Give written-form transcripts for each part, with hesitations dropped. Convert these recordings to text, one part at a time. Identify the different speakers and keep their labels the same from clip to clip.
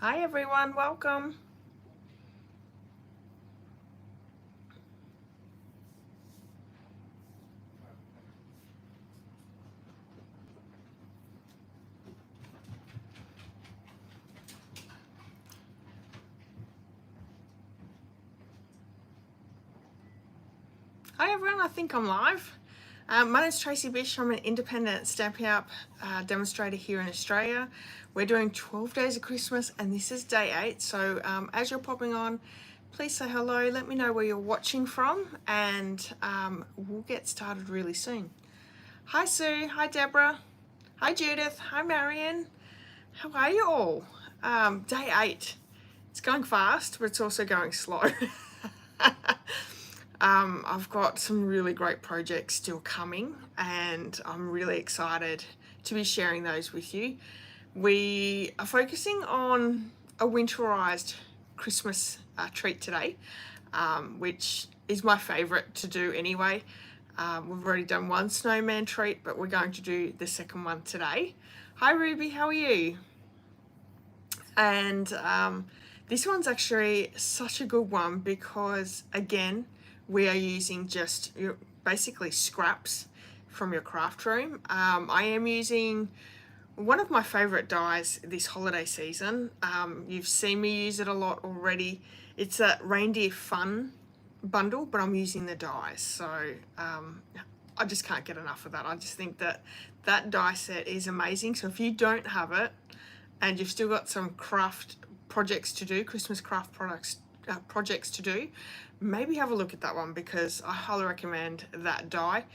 Speaker 1: Hi everyone, welcome. Hi everyone, I think I'm live. My name's Tracy Bish. I'm an independent Stampin' Up demonstrator here in Australia. We're doing 12 days of Christmas and this is day 8. So as you're popping on, please say hello, let me know where you're watching from, and we'll get started really soon. Hi Sue, hi Deborah, hi Judith, hi Marion. How are you all? Day 8. It's going fast, but it's also going slow. I've got some really great projects still coming and I'm really excited to be sharing those with you. We are focusing on a winterized Christmas treat today, which is my favorite to do anyway. We've already done one snowman treat, but we're going to do the second one today. Hi Ruby, how are you? And this one's actually such a good one because, again, we are using just basically scraps from your craft room. I am using one of my favorite dies this holiday season. You've seen me use it a lot already. It's a Reindeer Fun bundle, but I'm using the dies. So I just can't get enough of that. I just think that that die set is amazing. So if you don't have it and you've still got some craft projects to do, Christmas craft projects to do, maybe have a look at that one because I highly recommend that die.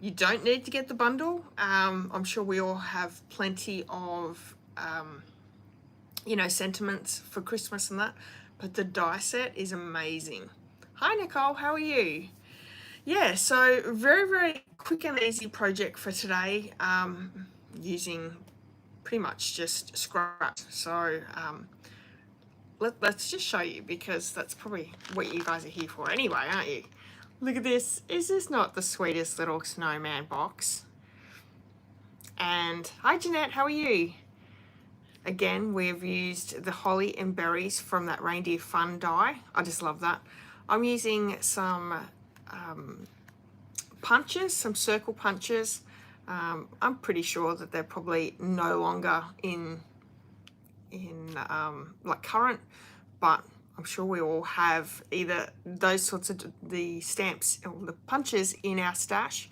Speaker 1: You don't need to get the bundle. I'm sure we all have plenty of sentiments for Christmas and that, but the die set is amazing. Hi Nicole, how are you? Yeah, so very quick and easy project for today, using pretty much just scraps. So let's just show you because that's probably what you guys are here for anyway, aren't you? Look at this. Is this not the sweetest little snowman box? And hi Jeanette, how are you? Again, we've used the holly and berries from that Reindeer Fun die. I just love that. I'm using some punches, some circle punches. I'm pretty sure that they're probably no longer in like current, but I'm sure we all have either those sorts of the stamps or the punches in our stash,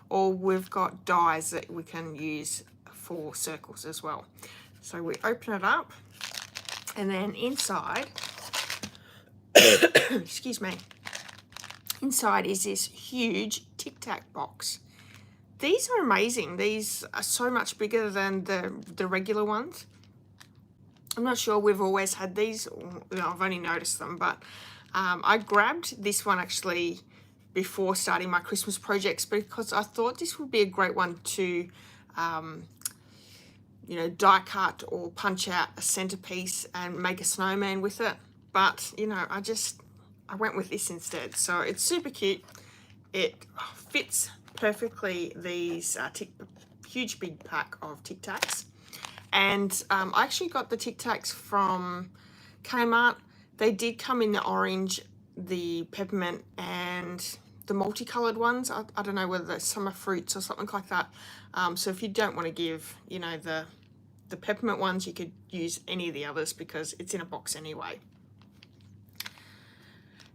Speaker 1: or we've got dies that we can use for circles as well. So we open it up and then inside excuse me, inside is this huge Tic Tac box. These are amazing. These are so much bigger than the regular ones. I'm not sure we've always had these. I've only noticed them, but I grabbed this one actually before starting my Christmas projects because I thought this would be a great one to die cut or punch out a centerpiece and make a snowman with it. But I went with this instead. So it's super cute. It fits perfectly these huge big pack of Tic Tacs. And I actually got the Tic Tacs from Kmart. They did come in the orange, the peppermint, and the multicolored ones. I don't know whether they're summer fruits or something like that. So if you don't want to give, the peppermint ones, you could use any of the others because it's in a box anyway.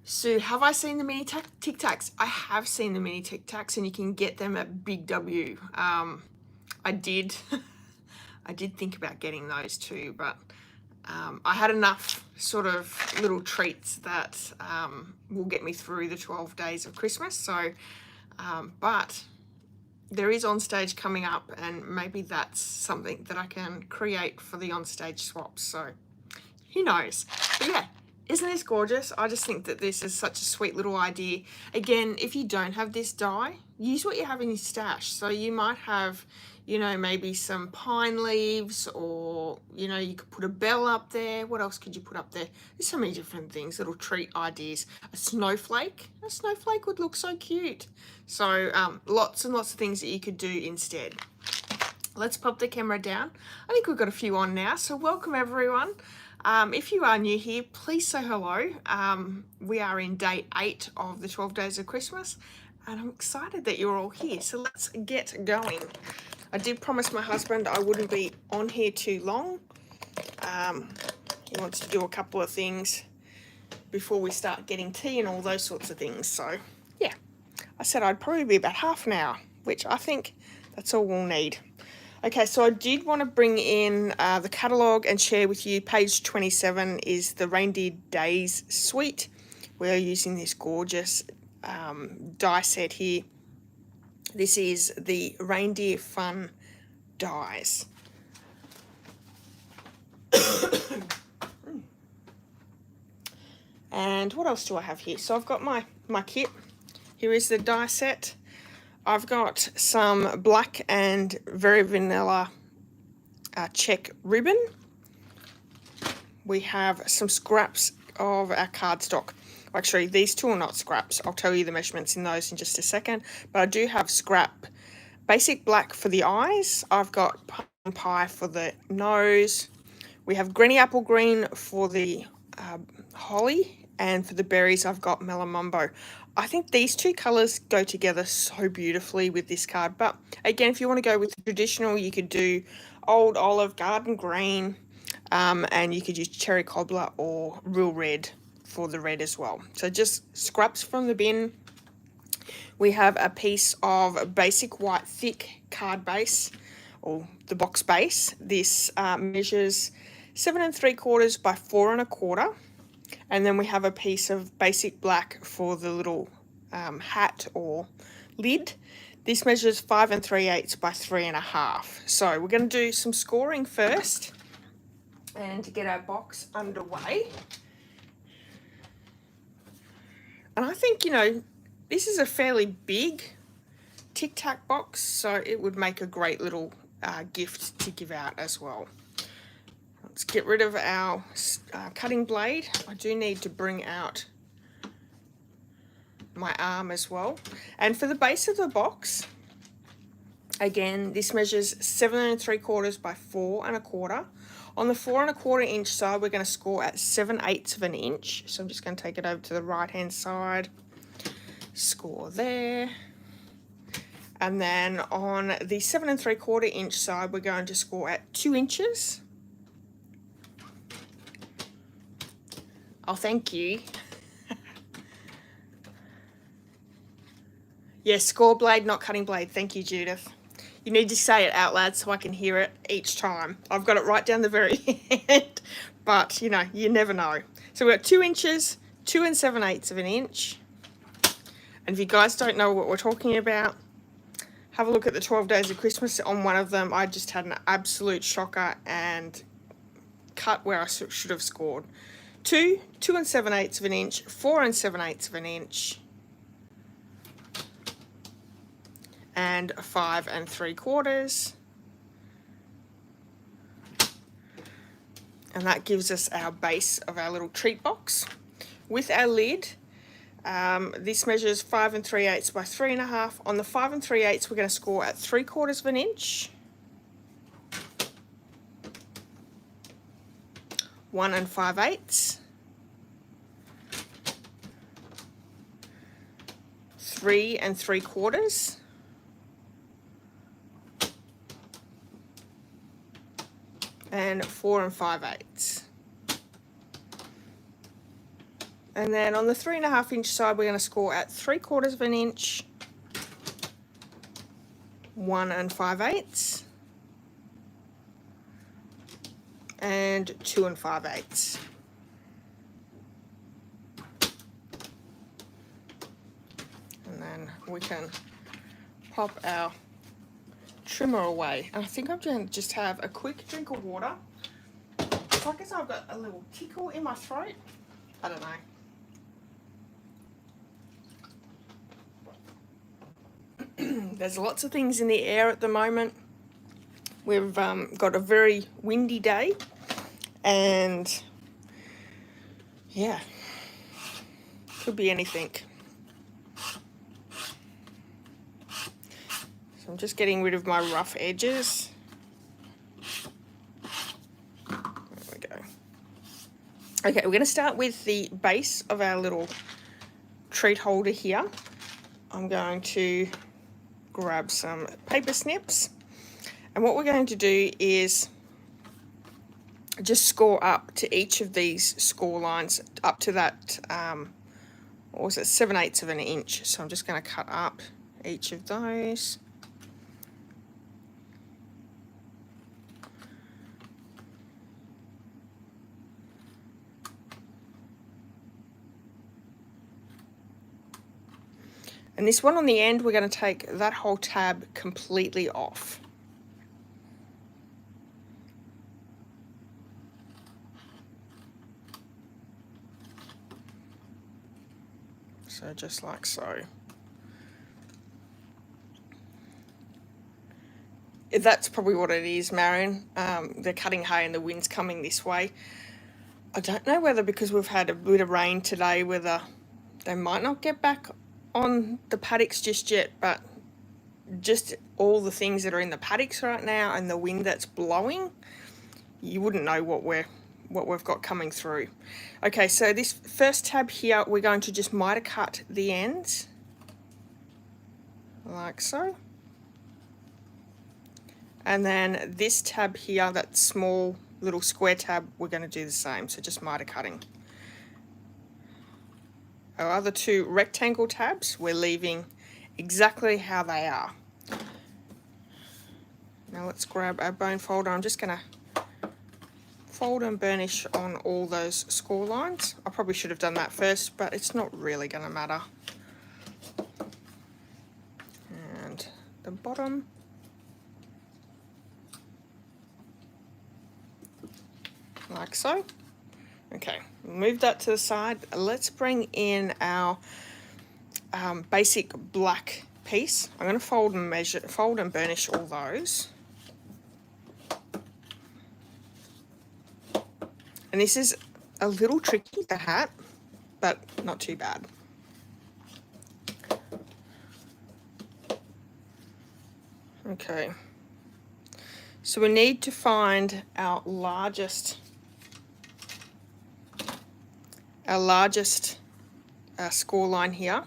Speaker 1: So have I seen the mini Tic Tacs? I have seen the mini Tic Tacs, and you can get them at Big W. I did think about getting those too, but I had enough sort of little treats that will get me through the 12 days of Christmas. So, but there is onstage coming up, and maybe that's something that I can create for the onstage swaps. So who knows? But yeah, isn't this gorgeous? I just think that this is such a sweet little idea. Again, if you don't have this die, use what you have in your stash. So you might have, maybe some pine leaves, or, you could put a bell up there. What else could you put up there? There's so many different things, little treat ideas. A snowflake would look so cute. So lots and lots of things that you could do instead. Let's pop the camera down. I think we've got a few on now, so welcome everyone. If you are new here, please say hello. We are in day 8 of the 12 days of Christmas, and I'm excited that you're all here. So let's get going. I did promise my husband I wouldn't be on here too long. He wants to do a couple of things before we start getting tea and all those sorts of things. So yeah, I said I'd probably be about half an hour, which I think that's all we'll need. Okay, so I did want to bring in the catalogue and share with you. Page 27 is the Reindeer Days suite. We're using this gorgeous die set here. This is the Reindeer Fun dies. And what else do I have here? So I've got my kit. Here is the die set. I've got some black and very vanilla check ribbon. We have some scraps of our cardstock. Actually, these two are not scraps. I'll tell you the measurements in those in just a second. But I do have scrap basic black for the eyes. I've got pumpkin pie for the nose. We have Granny Apple Green for the holly. And for the berries, I've got Melamumbo. I think these two colours go together so beautifully with this card. But again, if you want to go with the traditional, you could do Old Olive, Garden Green, and you could use Cherry Cobbler or Real Red for the red as well. So just scraps from the bin. We have a piece of basic white thick card base, or the box base. This measures 7 3/4 by 4 1/4. And then we have a piece of basic black for the little hat or lid. This measures 5 3/8 by 3 1/2. So we're going to do some scoring first and to get our box underway. And I think, this is a fairly big Tic Tac box, so it would make a great little gift to give out as well. Let's get rid of our cutting blade. I do need to bring out my arm as well. And for the base of the box, again, this measures 7 3/4 by 4 1/4. On the 4 1/4 inch side, we're going to score at 7/8 of an inch. So I'm just going to take it over to the right hand side, score there. And then on the 7 3/4 inch side, we're going to score at 2 inches. Oh, thank you. Yes, score blade, not cutting blade. Thank you, Judith. You need to say it out loud so I can hear it each time. I've got it right down the very end, but you never know. So we've got 2 inches, 2 7/8 of an inch. And if you guys don't know what we're talking about, have a look at the 12 Days of Christmas. On one of them, I just had an absolute shocker and cut where I should have scored. 2 7/8 of an inch, 4 7/8 of an inch, and 5 3/4. And that gives us our base of our little treat box. With our lid, this measures 5 3/8 by 3 1/2. On the 5 3/8, we're going to score at 3/4 of an inch, 1 5/8, 3 3/4, and 4 5/8. And then on the 3 1/2 inch side, we're going to score at 3/4 of an inch, 1 5/8, and 2 5/8. And then we can pop our trimmer away. And I think I'm going to just have a quick drink of water. It's like as I've got a little tickle in my throat. I don't know. There's lots of things in the air at the moment. We've got a very windy day, and yeah, could be anything. So I'm just getting rid of my rough edges. There we go. Okay, we're going to start with the base of our little treat holder here. I'm going to grab some paper snips, and what we're going to do is just score up to each of these score lines up to that, what was it, 7/8 of an inch. So I'm just going to cut up each of those. And this one on the end, we're going to take that whole tab completely off. So just like so. That's probably what it is, Marion. They're cutting hay and the wind's coming this way. I don't know whether because we've had a bit of rain today, whether they might not get back on the paddocks just yet, but just all the things that are in the paddocks right now and the wind that's blowing, you wouldn't know what we've got coming through. Okay, so this first tab here, we're going to just miter cut the ends like so. And then this tab here, that small little square tab, we're going to do the same, so just miter cutting. Our other two rectangle tabs, we're leaving exactly how they are. Now let's grab our bone folder. I'm just going to fold and burnish on all those score lines. I probably should have done that first, but it's not really going to matter. And the bottom. Like so. Okay, move that to the side. Let's bring in our basic black piece. I'm going to fold and burnish all those. And this is a little tricky, the hat, but not too bad. Okay, so we need to find our largest score line here.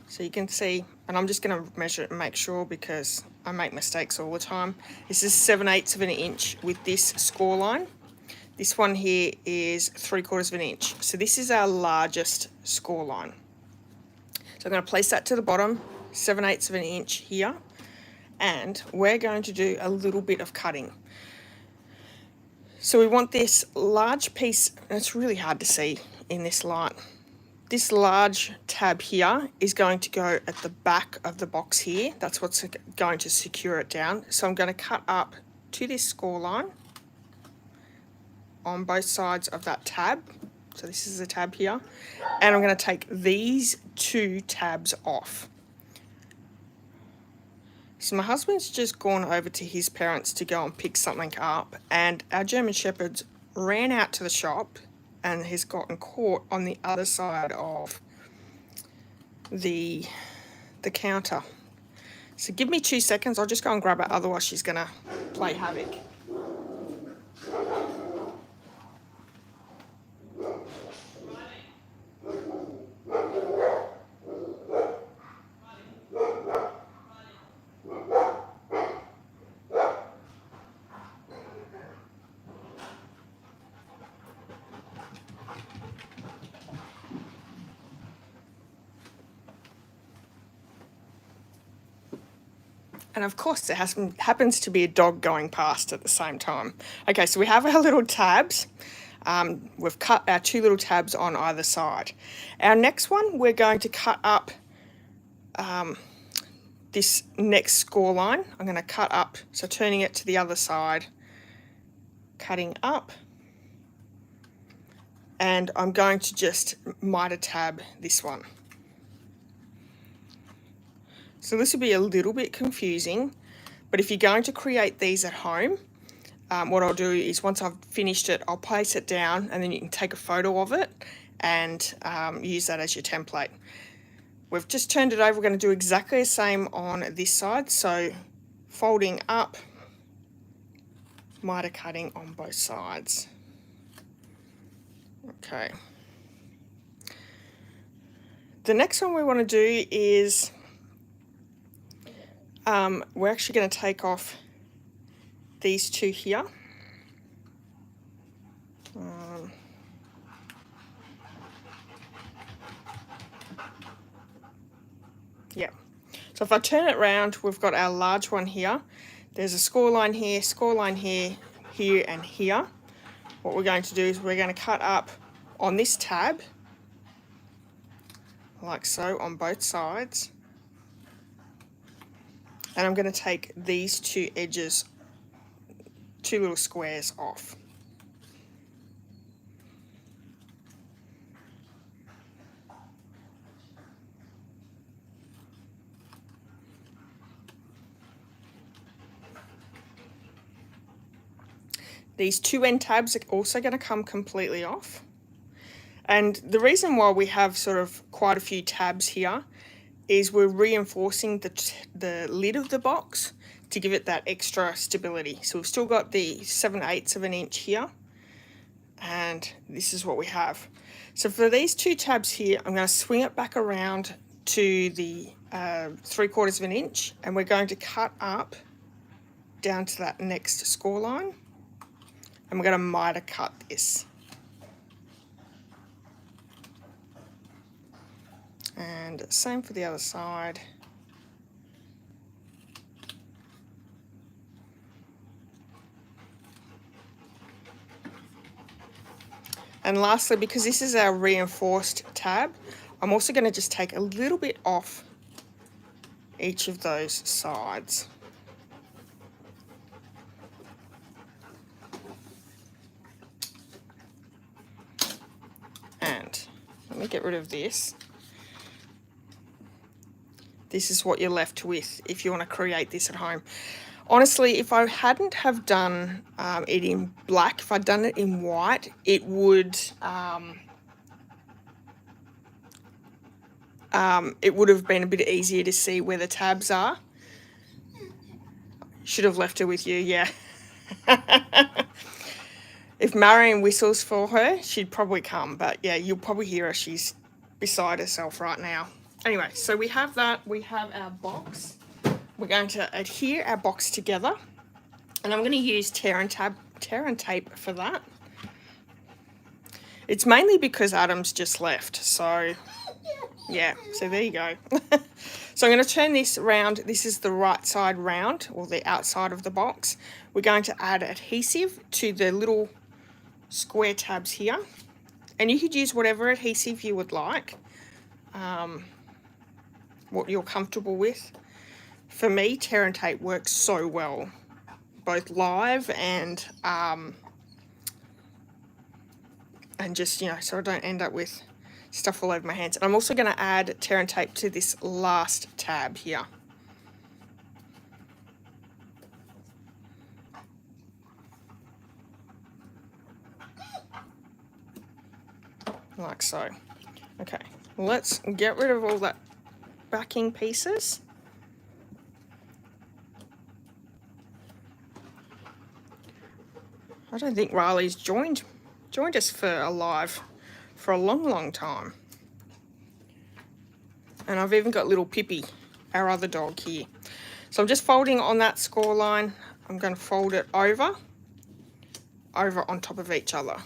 Speaker 1: So you can see, and I'm just going to measure it and make sure because I make mistakes all the time. This is 7/8 of an inch with this score line. This one here is 3/4 of an inch. So this is our largest score line. So I'm going to place that to the bottom, 7/8 of an inch here, and we're going to do a little bit of cutting. So we want this large piece, and it's really hard to see in this light. This large tab here is going to go at the back of the box here. That's what's going to secure it down. So I'm going to cut up to this score line on both sides of that tab. So this is the tab here. And I'm going to take these two tabs off. So my husband's just gone over to his parents to go and pick something up, and our German Shepherds ran out to the shop and has gotten caught on the other side of the counter. So give me 2 seconds, I'll just go and grab her, otherwise she's gonna play havoc. And of course there happens to be a dog going past at the same time. Okay, so we have our little tabs. We've cut our two little tabs on either side. Our next one, we're going to cut up this next score line. I'm going to cut up, so turning it to the other side, cutting up, and I'm going to just miter tab this one. So this will be a little bit confusing, but if you're going to create these at home, what I'll do is once I've finished it, I'll place it down and then you can take a photo of it and use that as your template. We've just turned it over. We're going to do exactly the same on this side. So folding up, miter cutting on both sides. Okay. The next one we want to do is we're actually going to take off these two here. Yeah. So if I turn it around, we've got our large one here. There's a score line here, here, and here. What we're going to do is we're going to cut up on this tab, like so, on both sides. And I'm going to take these two edges, two little squares off. These two end tabs are also going to come completely off. And the reason why we have sort of quite a few tabs here is we're reinforcing the lid of the box to give it that extra stability. So we've still got the 7/8 of an inch here, and this is what we have. So for these two tabs here, I'm going to swing it back around to the 3/4 of an inch, and we're going to cut up down to that next score line. And we're going to miter cut this. And same for the other side. And lastly, because this is our reinforced tab, I'm also going to just take a little bit off each of those sides. And let me get rid of this. This is what you're left with if you want to create this at home. Honestly, if I hadn't have done it in black, if I'd done it in white, it would have been a bit easier to see where the tabs are. Should have left her with you, yeah. If Marion whistles for her, she'd probably come. But yeah, you'll probably hear her. She's beside herself right now. Anyway, so we have that. We have our box. We're going to adhere our box together. And I'm going to use tear and tape for that. It's mainly because Adam's just left. So yeah, so there you go. So I'm going to turn this around. This is the right side round, or the outside of the box. We're going to add adhesive to the little square tabs here, and you could use whatever adhesive you would like, what you're comfortable with. For me, tear and tape works so well, both live and just, you know, so I don't end up with stuff all over my hands. And I'm also going to add tear and tape to this last tab here. Like so. Okay, let's get rid of all that backing pieces. I don't think Riley's joined us for a live for a long time. And I've even got little Pippi, our other dog, here. So I'm just folding on that score line. I'm going to fold it over on top of each other.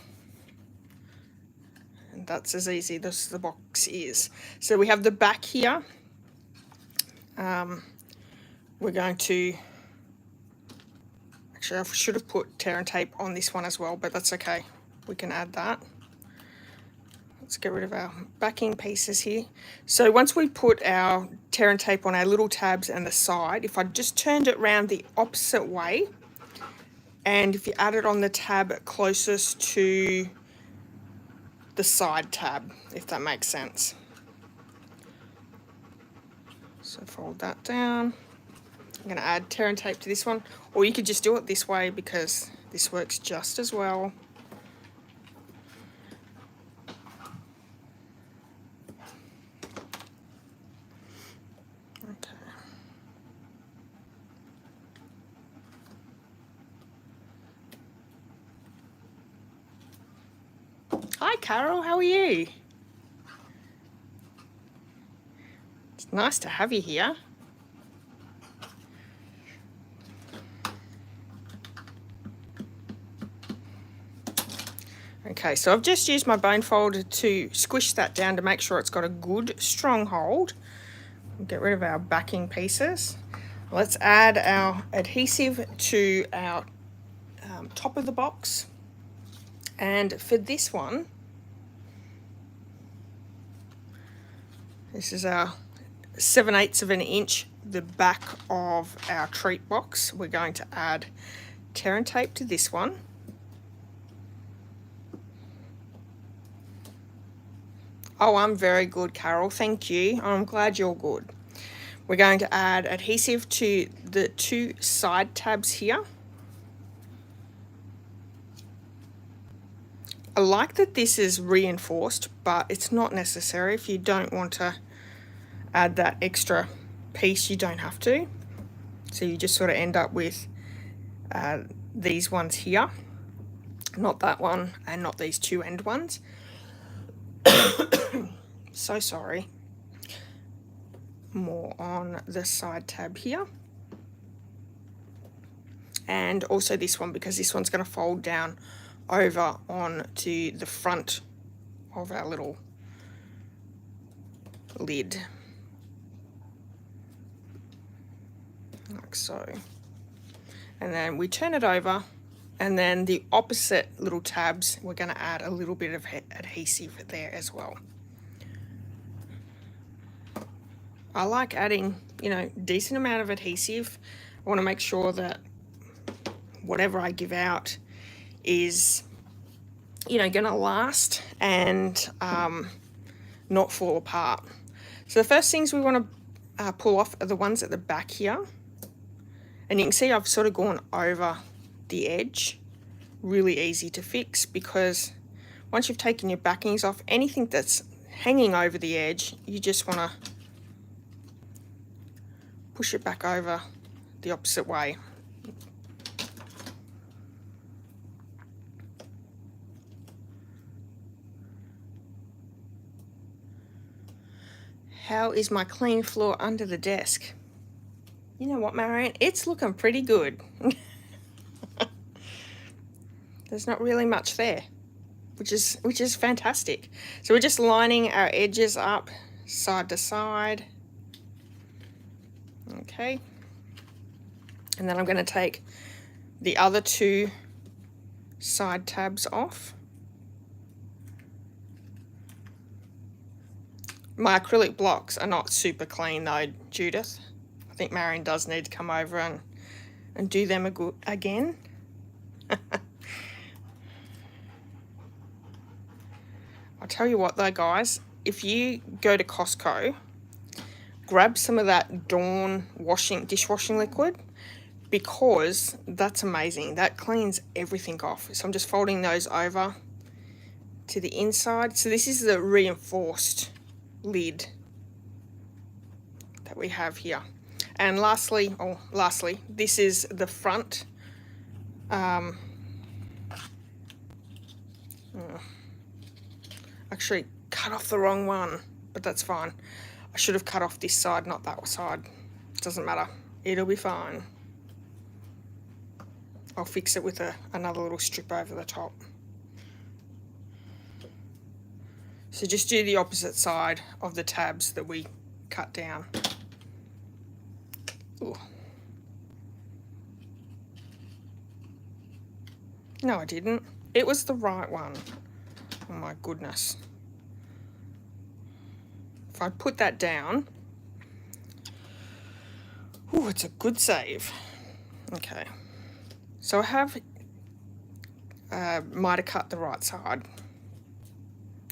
Speaker 1: And that's as easy as the box is. So we have the back here. We're going to, actually I should have put tear and tape on this one as well, but that's okay. We can add that. Let's get rid of our backing pieces here. So once we put our tear and tape on our little tabs and the side, if I just turned it around the opposite way, and if you add it on the tab closest to the side tab, if that makes sense. So fold that down. I'm going to add tear and tape to this one, or you could just do it this way because this works just as well. Hi Carol, how are you? It's nice to have you here. Okay, so I've just used my bone folder to squish that down to make sure it's got a good strong hold. Get rid of our backing pieces. Let's add our adhesive to our top of the box. And for this one, this is our 7/8 of an inch, the back of our treat box. We're going to add tear and tape to this one. Oh, I'm very good, Carol. Thank you. I'm glad you're good. We're going to add adhesive to the 2 side tabs here. I like that this is reinforced, but it's not necessary. If you don't want to add that extra piece, you don't have to. So you just sort of end up with these ones here, not that one, and not these 2 end ones. So sorry. More on the side tab here. And also this one, because this one's going to fold down over onto the front of our little lid. Like so. And then we turn it over, and then the opposite little tabs, we're going to add a little bit of adhesive there as well. I like adding, you know, decent amount of adhesive. I want to make sure that whatever I give out is, you know, going to last and not fall apart. So the first things we want to pull off are the ones at the back here. And you can see I've sort of gone over the edge. Really easy to fix, because once you've taken your backings off, anything that's hanging over the edge, you just want to push it back over the opposite way. How is my clean floor under the desk? You know what, Marion? It's looking pretty good. There's not really much there, which is fantastic. So we're just lining our edges up side to side. Okay. And then I'm going to take the other 2 side tabs off. My acrylic blocks are not super clean though, Judith. I think Marion does need to come over and do them again. I'll tell you what though, guys, if you go to Costco, grab some of that Dawn dishwashing liquid, because that's amazing. That cleans everything off. So I'm just folding those over to the inside. So this is the reinforced lid that we have here. And lastly, this is the front. Actually cut off the wrong one, but that's fine. I should have cut off this side, not that side. Doesn't matter. It'll be fine. I'll fix it with another little strip over the top. So just do the opposite side of the tabs that we cut down. Ooh. No, I didn't. It was the right one. Oh my goodness. If I put that down, ooh, it's a good save. Okay. So I have might have cut the right side.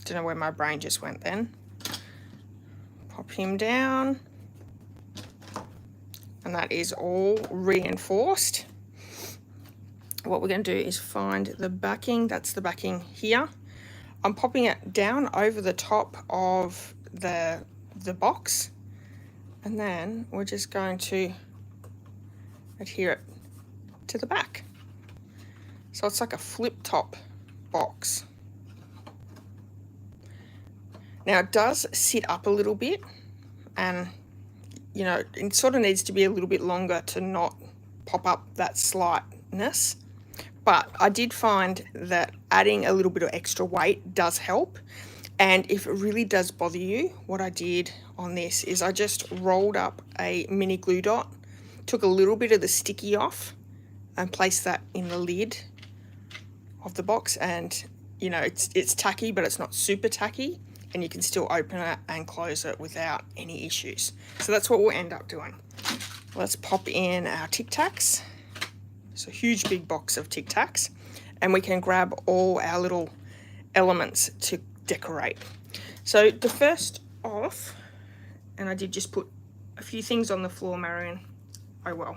Speaker 1: Don't know where my brain just went then. Pop him down. And that is all reinforced. What we're going to do is find the backing. That's the backing here. I'm popping it down over the top of the box. And then we're just going to adhere it to the back. So it's like a flip top box. Now it does sit up a little bit, and you know, it sort of needs to be a little bit longer to not pop up that slightness. But I did find that adding a little bit of extra weight does help. And if it really does bother you, what I did on this is I just rolled up a mini glue dot, took a little bit of the sticky off and placed that in the lid of the box. And you know, it's tacky, but it's not super tacky, and you can still open it and close it without any issues. So that's what we'll end up doing. Let's pop in our Tic Tacs. It's a huge big box of Tic Tacs, and we can grab all our little elements to decorate. So the first off, and I did just put a few things on the floor, Marion. Oh well.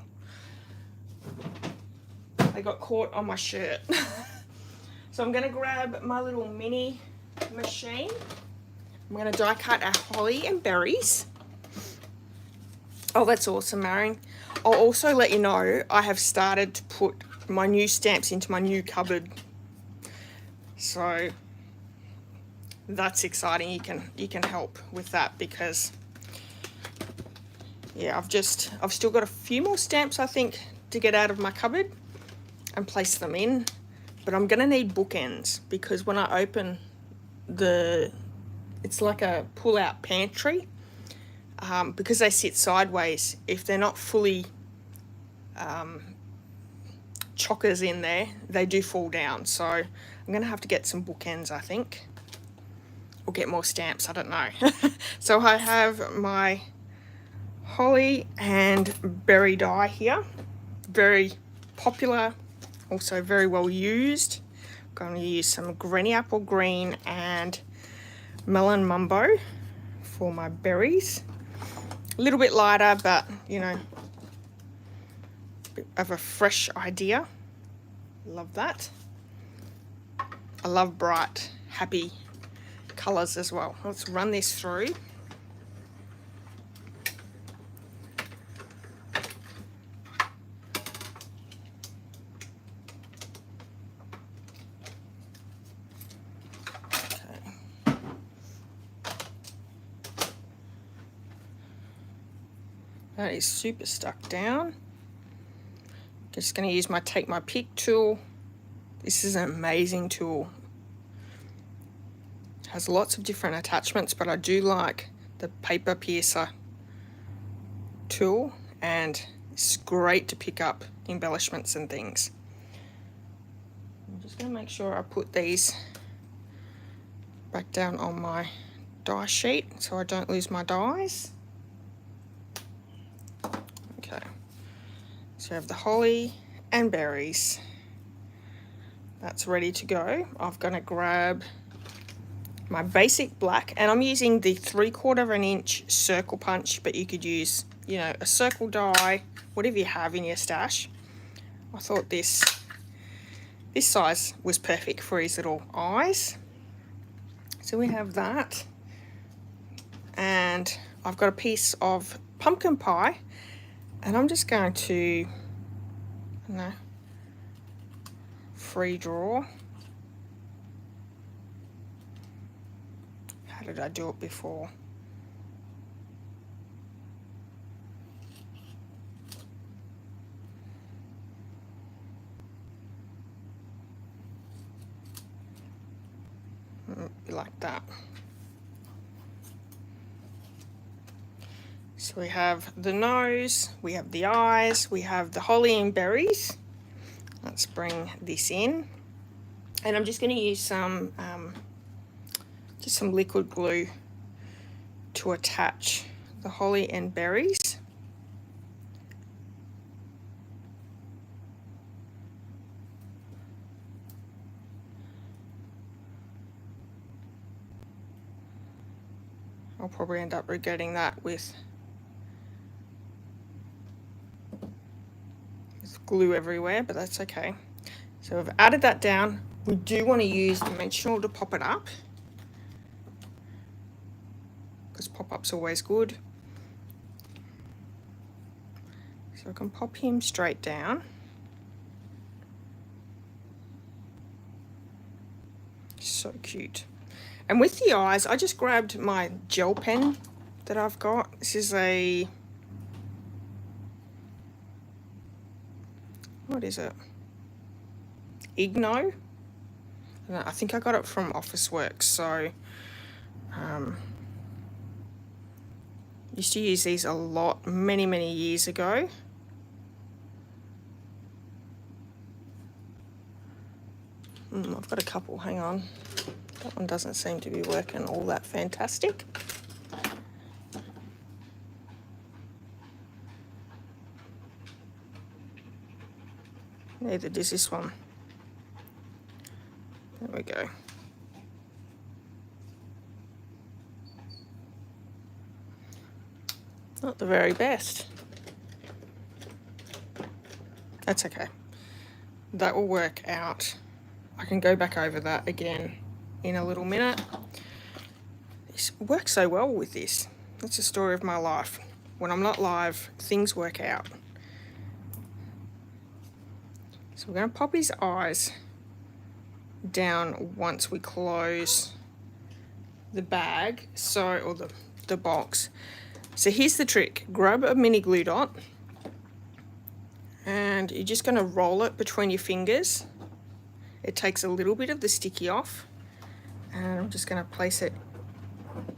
Speaker 1: They got caught on my shirt. So I'm gonna grab my little mini machine. I'm gonna die cut our holly and berries. Oh, that's awesome, Marion. I'll also let you know I have started to put my new stamps into my new cupboard. So that's exciting. You can help with that, because yeah, I've still got a few more stamps I think to get out of my cupboard and place them in, but I'm gonna need bookends, because when I open it's like a pull-out pantry, because they sit sideways. If they're not fully chockers in there, they do fall down. So I'm gonna have to get some bookends, I think, or get more stamps, I don't know. So I have my holly and berry die here, very popular, also very well used. I'm going to use some granny apple green and melon mumbo for my berries. A little bit lighter, but you know, bit of a fresh idea. Love that. I love bright, happy colors as well. Let's run this through. That is super stuck down. Just going to use my take my pick tool. This is an amazing tool. It has lots of different attachments, but I do like the paper piercer tool, and it's great to pick up embellishments and things. I'm just going to make sure I put these back down on my die sheet so I don't lose my dies. Okay, so I have the holly and berries. That's ready to go. I'm going to grab my basic black, and I'm using the 3/4 inch circle punch, but you could use, you know, a circle die, whatever you have in your stash. I thought this size was perfect for his little eyes. So we have that, and I've got a piece of pumpkin pie, and I'm just going to, free draw. How did I do it before? Like that. So we have the nose, we have the eyes, we have the holly and berries. Let's bring this in, and I'm just going to use some just some liquid glue to attach the holly and berries. I'll probably end up regretting that with glue everywhere, but that's okay. So I've added that down. We do want to use dimensional to pop it up, because pop-up's always good. So I can pop him straight down. So cute. And with the eyes, I just grabbed my gel pen that I've got. This is a, what is it? INKY. I think I got it from Officeworks. So used to use these a lot many years ago. I've got a couple, hang on. That one doesn't seem to be working all that fantastic. Neither does this one. There we go. Not the very best. That's okay. That will work out. I can go back over that again in a little minute. This works so well with this. That's the story of my life. When I'm not live, things work out. So we're going to pop his eyes down once we close the bag, or the box. So here's the trick. Grab a mini glue dot and you're just going to roll it between your fingers. It takes a little bit of the sticky off, and I'm just going to place it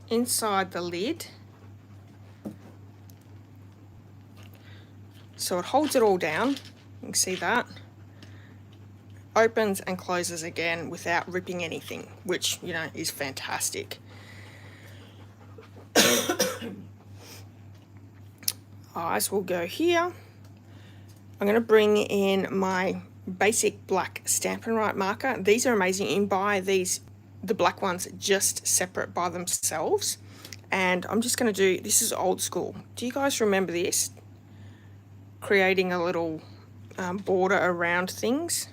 Speaker 1: inside the lid so it holds it all down. You can see that. Opens and closes again without ripping anything, which, you know, is fantastic. Eyes will go here. I'm going to bring in my basic black Stampin' Right marker. These are amazing. You can buy these, the black ones, just separate by themselves. And I'm just going to do, this is old school. Do you guys remember this? Creating a little border around things.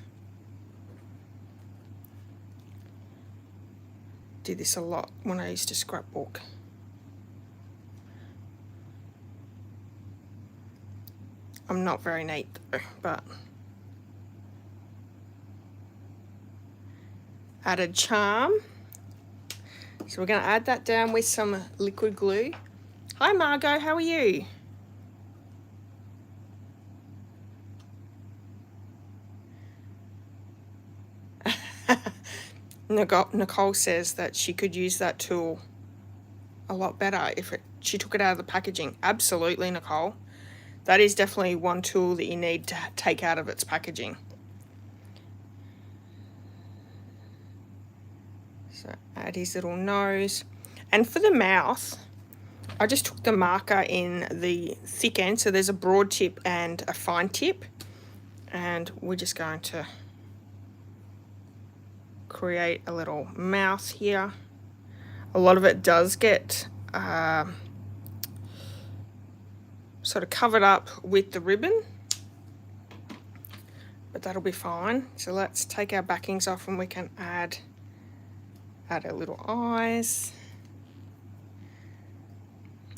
Speaker 1: Did this a lot when I used to scrapbook. I'm not very neat though, but added charm. So we're going to add that down with some liquid glue. Hi Margot, how are you? Nicole says that she could use that tool a lot better if she took it out of the packaging. Absolutely, Nicole. That is definitely one tool that you need to take out of its packaging. So add his little nose. And for the mouth, I just took the marker in the thick end. So there's a broad tip and a fine tip. And we're just going to create a little mouth here. A lot of it does get sort of covered up with the ribbon, but that'll be fine. So let's take our backings off and we can add our little eyes.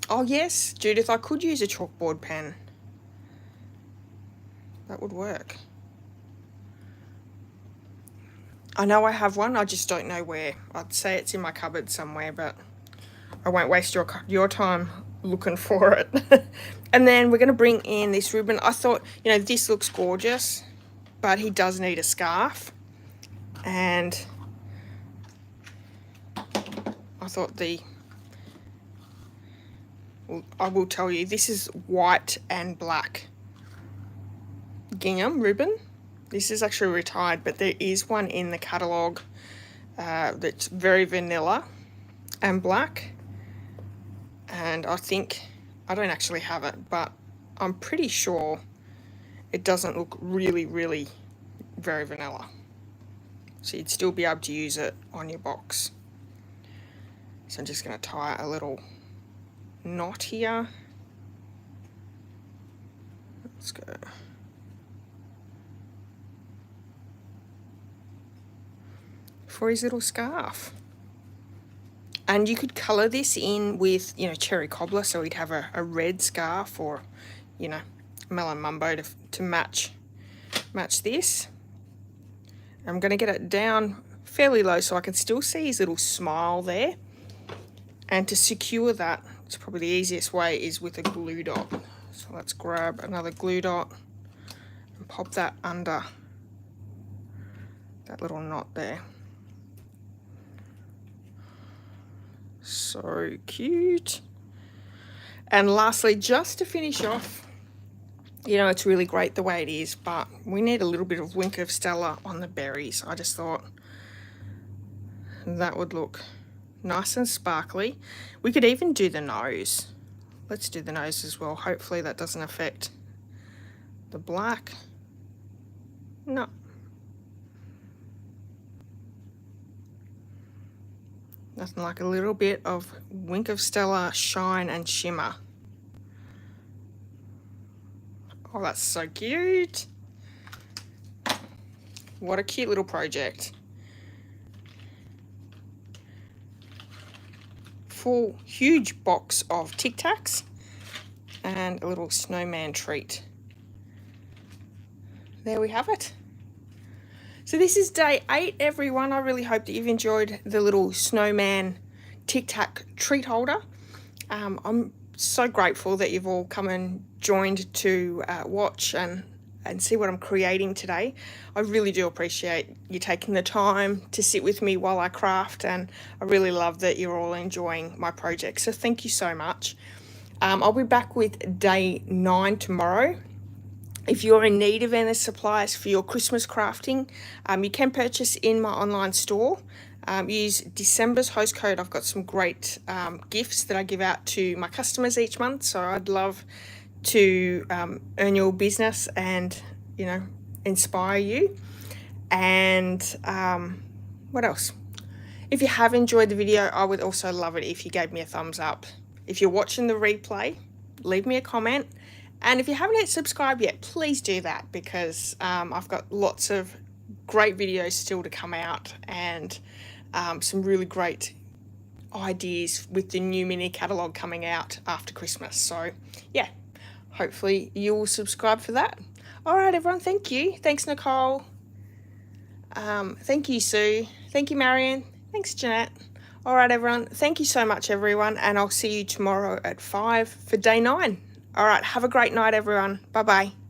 Speaker 1: Oh yes, Judith, I could use a chalkboard pen. That would work. I know I have one, I just don't know where. I'd say it's in my cupboard somewhere, but I won't waste your time looking for it. And then we're going to bring in this ribbon. I thought, you know, this looks gorgeous, but he does need a scarf. And I thought I will tell you, this is white and black gingham ribbon. This is actually retired, but there is one in the catalogue that's very vanilla and black. And I think, I don't actually have it, but I'm pretty sure it doesn't look really very vanilla. So you'd still be able to use it on your box. So I'm just going to tie a little knot here. Let's go. For his little scarf. And you could colour this in with, you know, cherry cobbler, so he'd have a red scarf, or, you know, melon mumbo to match this. I'm going to get it down fairly low so I can still see his little smile there. And to secure that, it's probably the easiest way is with a glue dot. So let's grab another glue dot and pop that under that little knot there. So cute. And lastly, just to finish off, you know, it's really great the way it is, but we need a little bit of Wink of Stella on the berries. I just thought that would look nice and sparkly. We could even do the nose. Let's do the nose as well. Hopefully that doesn't affect the black. No. Nothing like a little bit of Wink of Stella shine and shimmer. Oh, that's so cute. What a cute little project. Full huge box of Tic Tacs and a little snowman treat. There we have it. So this is day 8, everyone. I really hope that you've enjoyed the little snowman Tic Tac treat holder. I'm so grateful that you've all come and joined to watch and see what I'm creating today. I really do appreciate you taking the time to sit with me while I craft, and I really love that you're all enjoying my project. So thank you so much. I'll be back with day 9 tomorrow. If you're in need of any supplies for your Christmas crafting, you can purchase in my online store. Use December's host code. I've got some great gifts that I give out to my customers each month, so I'd love to earn your business and, you know, inspire you. And what else? If you have enjoyed the video, I would also love it if you gave me a thumbs up. If you're watching the replay, leave me a comment. And if you haven't yet subscribed yet, please do that, because I've got lots of great videos still to come out, and some really great ideas with the new mini catalogue coming out after Christmas. So yeah, hopefully you will subscribe for that. All right, everyone. Thank you. Thanks, Nicole. Thank you, Sue. Thank you, Marion. Thanks, Jeanette. All right, everyone. Thank you so much, everyone. And I'll see you tomorrow at 5 for day 9. All right. Have a great night, everyone. Bye-bye.